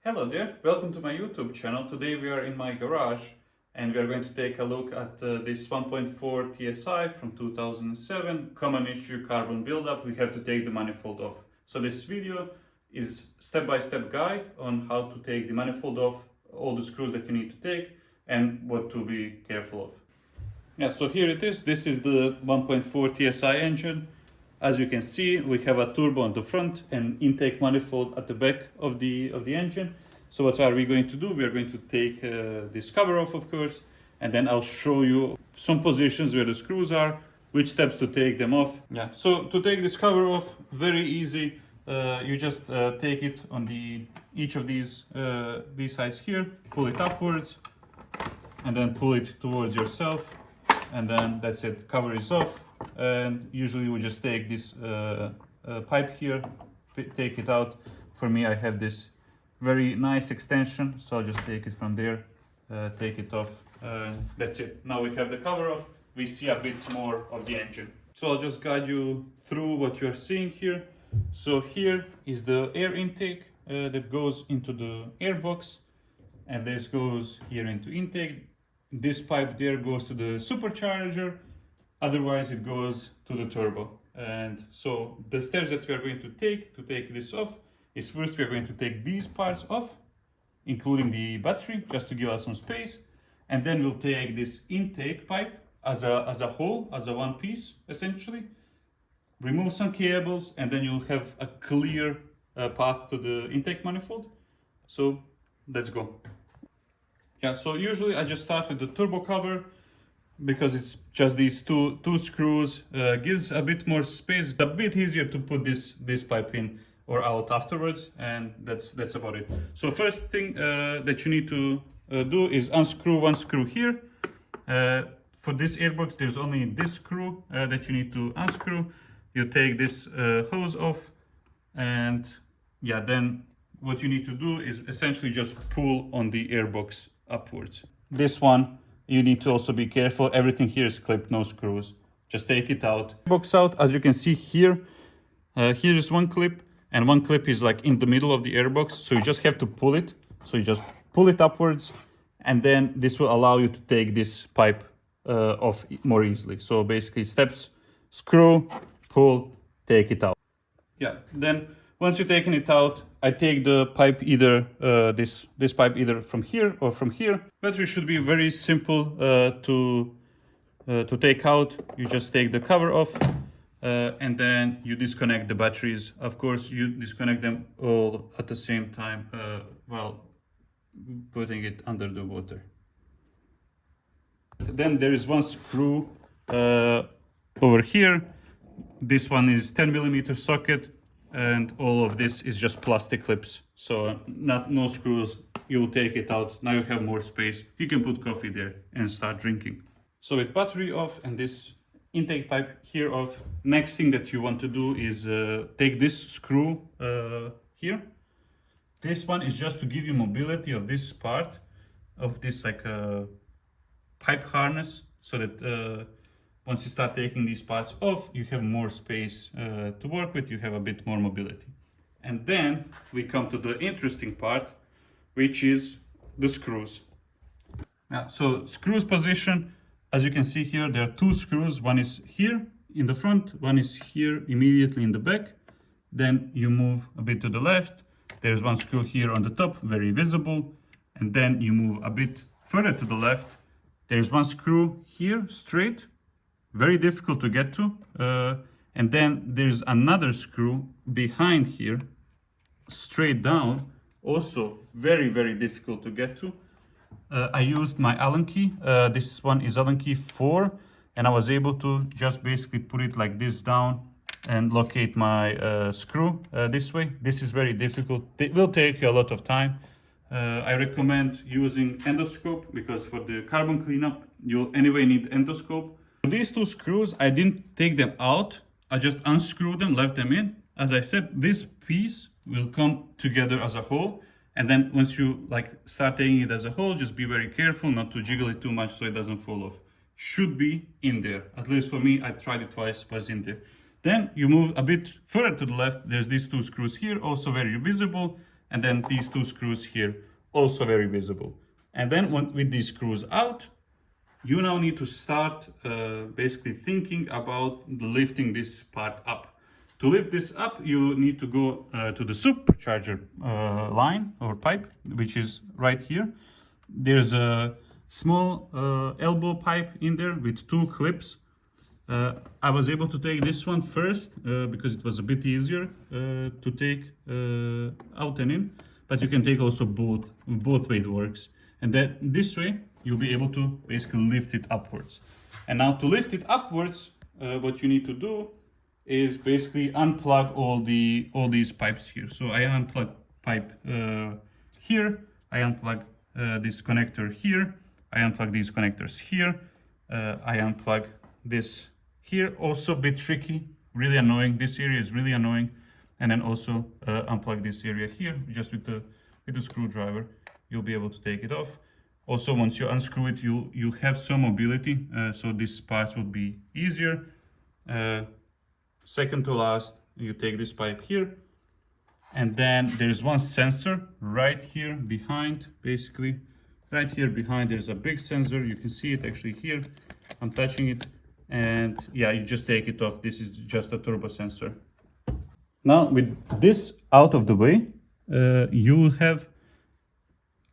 Hello there, welcome to my YouTube channel. Today we are in my garage and we are going to take a look at this 1.4 TSI from 2007 common issue carbon buildup. We have to take the manifold off. So this video is step-by-step guide on how to take the manifold off, all the screws that you need to take and what to be careful of. Yeah, so here it is. This is the 1.4 TSI engine. As you can see, we have a turbo on the front and intake manifold at the back of the engine. So what are we going to do? We are going to take this cover off, of course, and then I'll show you some positions where the screws are, which steps to take them off. Yeah, so to take this cover off, very easy. You just take it on each of these sides here, pull it upwards, and then pull it towards yourself, and then that's it, cover is off. And usually we just take this pipe here, take it out. For me, I have this very nice extension, so I'll just take it from there, take it off. That's it. Now we have the cover off. We see a bit more of the engine. So I'll just guide you through what you're seeing here. So here is the air intake that goes into the air box, and this goes here into intake. This pipe there goes to the supercharger. Otherwise it goes to the turbo. And so the steps that we are going to take this off is first we are going to take these parts off, including the battery, just to give us some space. And then we'll take this intake pipe as a whole, as a one piece, essentially. Remove some cables, and then you'll have a clear path to the intake manifold. So let's go. Yeah, so usually I just start with the turbo cover, because it's just these two screws, gives a bit more space, a bit easier to put this pipe in or out afterwards, and that's about it. So first thing that you need to do is unscrew one screw here. For this airbox, there's only this screw that you need to unscrew. You take this hose off, and yeah, then what you need to do is essentially just pull on the airbox upwards. This one, you need to also be careful. Everything here is clipped, no screws. Just take it out. Box out, as you can see here. Here is one clip, and one clip is like in the middle of the airbox. So you just have to pull it. So you just pull it upwards, and then this will allow you to take this pipe off more easily. So basically steps, screw, pull, take it out. Yeah, then once you've taken it out, I take the pipe either, this pipe either from here or from here. Battery should be very simple to take out. You just take the cover off and then you disconnect the batteries. Of course, you disconnect them all at the same time while putting it under the water. Then there is one screw over here. This one is 10mm socket. And all of this is just plastic clips, so no screws. You will take it out. Now you have more space. You can put coffee there and start drinking. So with battery off and this intake pipe here off, next thing that you want to do is take this screw here. This one is just to give you mobility of this part of this like pipe harness, so that once you start taking these parts off, you have more space to work with, you have a bit more mobility. And then we come to the interesting part, which is the screws. Now, so screws position, as you can see here, there are two screws. One is here in the front, one is here immediately in the back. Then you move a bit to the left. There's one screw here on the top, very visible. And then you move a bit further to the left. There's one screw here, straight. Very difficult to get to, and then there's another screw behind here, straight down, also very difficult to get to. I used my Allen key. This one is Allen key 4, and I was able to just basically put it like this down and locate my screw this way. This is very difficult. It will take you a lot of time. I recommend using endoscope, because for the carbon cleanup you'll anyway need endoscope. These two screws, I didn't take them out. I just unscrewed them, left them in. As I said, this piece will come together as a whole. And then once you like start taking it as a whole, just be very careful not to jiggle it too much so it doesn't fall off. Should be in there. At least for me, I tried it twice, was in there. Then you move a bit further to the left. There's these two screws here, also very visible. And then these two screws here, also very visible. And then with these screws out, you now need to start basically thinking about lifting this part up. To lift this up, you need to go to the supercharger line or pipe, which is right here. There's a small elbow pipe in there with two clips. I was able to take this one first because it was a bit easier to take out and in, but you can take also both way it works. And then this way you'll be able to basically lift it upwards. And now to lift it upwards, what you need to do is basically unplug all these pipes here. So I unplug pipe here, I unplug this connector here, I unplug these connectors here, I unplug this here. Also a bit tricky, really annoying. This area is really annoying. And then also unplug this area here just with the screwdriver. You'll be able to take it off. Also, once you unscrew it, you have some mobility, so these parts will be easier. Second to last, you take this pipe here, and then there's one sensor right here behind, basically. Right here behind, there's a big sensor. You can see it actually here. I'm touching it, and yeah, you just take it off. This is just a turbo sensor. Now, with this out of the way, you have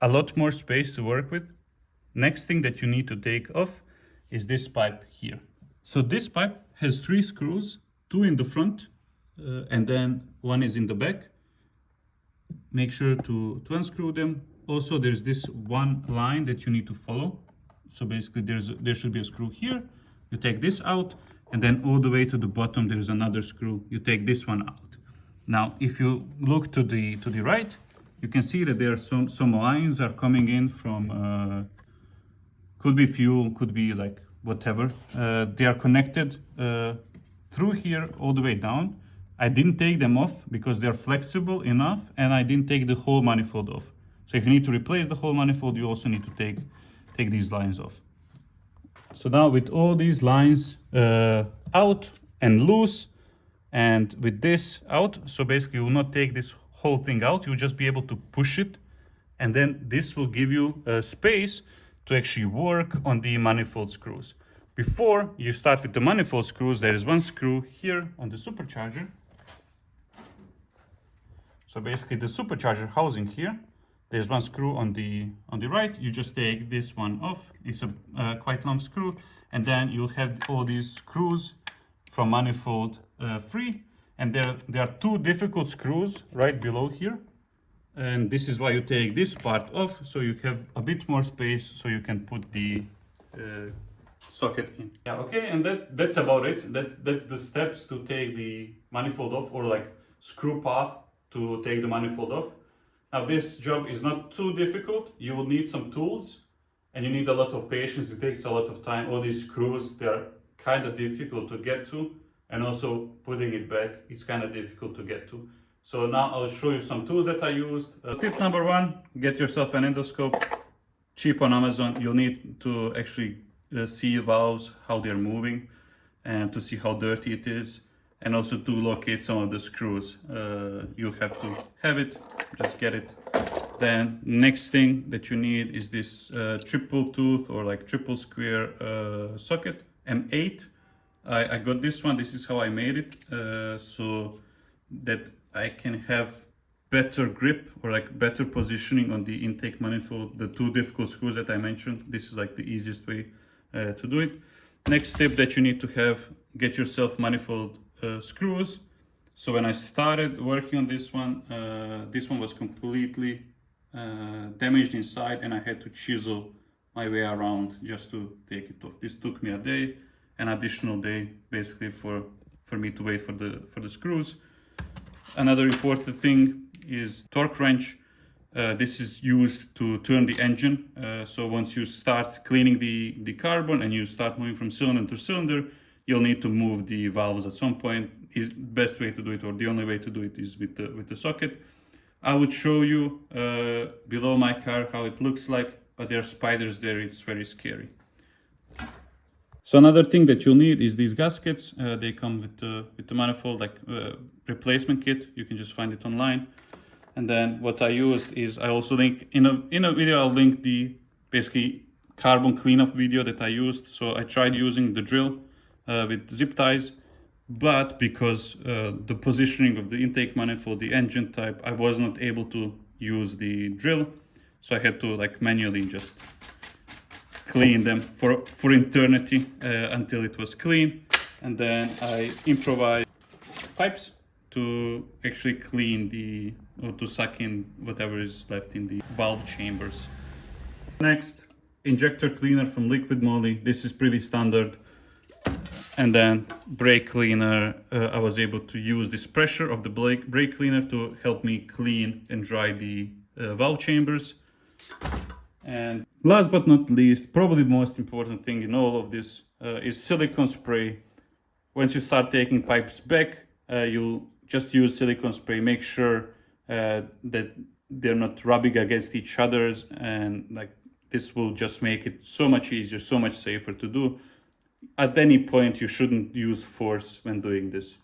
a lot more space to work with. Next thing that you need to take off is this pipe here. So this pipe has 3 screws, 2 in the front, and then 1 is in the back. Make sure to unscrew them. Also, there's this one line that you need to follow. So basically there should be a screw here. You take this out, and then all the way to the bottom there's another screw. You take this one out. Now, if you look to the right, you can see that there are some lines are coming in from, could be fuel, could be like whatever. They are connected through here all the way down. I didn't take them off because they're flexible enough, and I didn't take the whole manifold off. So if you need to replace the whole manifold, you also need to take these lines off. So now with all these lines out and loose, and with this out, so basically you will not take this whole thing out, you'll just be able to push it, and then this will give you space to actually work on the manifold screws. Before you start with the manifold screws, there is one screw here on the supercharger. So basically the supercharger housing here, there's one screw on the right. You just take this one off. It's a quite long screw, and then you'll have all these screws from manifold free. And there are 2 difficult screws right below here, and this is why you take this part off, so you have a bit more space so you can put the socket in. Yeah, okay, and that's about it. That's the steps to take the manifold off, or like screw path to take the manifold off. Now this job is not too difficult. You will need some tools, and you need a lot of patience. It takes a lot of time. All these screws, they are kind of difficult to get to. And also putting it back, it's kind of difficult to get to. So now I'll show you some tools that I used. Tip number 1, get yourself an endoscope, cheap on Amazon. You'll need to actually see valves, how they're moving, and to see how dirty it is, and also to locate some of the screws. You have to have it, just get it. Then next thing that you need is this triple tooth or like triple square socket, M8. I got this one. This is how I made it, so that I can have better grip or like better positioning on the intake manifold. The 2 difficult screws that I mentioned, this is like the easiest way to do it. Next step that you need to have, get yourself manifold screws. So when I started working on this one was completely damaged inside, and I had to chisel my way around just to take it off. This took me a day, an additional day basically for me to wait for the screws. Another important thing is torque wrench. This is used to turn the engine. So once you start cleaning the carbon and you start moving from cylinder to cylinder, you'll need to move the valves at some point. Is best way to do it, or the only way to do it, is with the socket. I would show you below my car how it looks like, but there are spiders there. It's very scary. So another thing that you'll need is these gaskets. They come with the manifold, like replacement kit. You can just find it online. And then what I used is, I also link in a video, I'll link the basically carbon cleanup video that I used. So I tried using the drill with zip ties, but because the positioning of the intake manifold, the engine type, I was not able to use the drill. So I had to like manually just clean them for eternity until it was clean. And then I improvised pipes to actually clean the, or to suck in whatever is left in the valve chambers. Next, injector cleaner from Liquid Moly. This is pretty standard. And then brake cleaner, I was able to use this pressure of the brake cleaner to help me clean and dry the valve chambers. And last but not least, probably the most important thing in all of this is silicone spray. Once you start taking pipes back, you'll just use silicone spray. Make sure that they're not rubbing against each other, and like this will just make it so much easier, so much safer to do. At any point, you shouldn't use force when doing this.